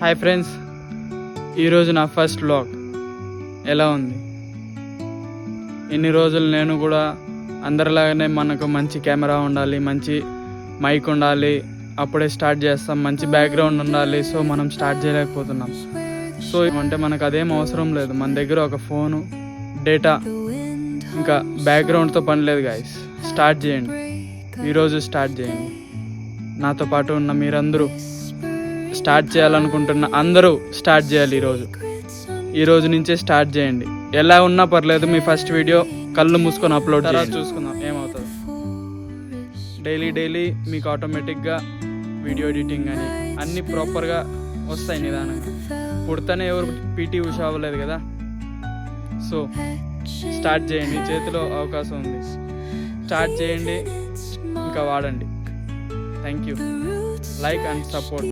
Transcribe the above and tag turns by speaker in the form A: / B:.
A: Hi friends, ఈరోజు నా first vlog. ఎలా ఉంది? ఇన్ని రోజులు నేను కూడా అందరిలాగానే మనకు మంచి కెమెరా ఉండాలి, మంచి మైక్ ఉండాలి, అప్పుడే స్టార్ట్ చేస్తాం, మంచి బ్యాక్గ్రౌండ్ ఉండాలి. సో మనం స్టార్ట్ చేయలేకపోతున్నాం. సో అంటే మనకు అదేం అవసరం లేదు. మన దగ్గర ఒక ఫోను, డేటా, ఇంకా బ్యాక్గ్రౌండ్తో పని లేదు. గాయస్, స్టార్ట్ చేయండి. ఈరోజు స్టార్ట్ చేయండి. నాతో పాటు ఉన్న మీరందరూ స్టార్ట్ చేయాలనుకుంటున్న అందరూ స్టార్ట్ చేయాలి. ఈరోజు నుంచే స్టార్ట్ చేయండి. ఎలా ఉన్నా పర్లేదు, మీ ఫస్ట్ వీడియో కళ్ళు మూసుకొని అప్లోడ్ చేయాలి. చూసుకుందాం ఏమవుతుంది. డైలీ మీకు ఆటోమేటిక్గా వీడియో ఎడిటింగ్ అని అన్నీ ప్రాపర్గా వస్తాయి నిదానంగా. పుడితేనే ఎవరు పీటీ ఉషా అవ్వలేదు కదా. సో స్టార్ట్ చేయండి. చేతిలో అవకాశం ఉంది. స్టార్ట్ చేయండి, ఇంకా వాడండి. Thank you. Like and support.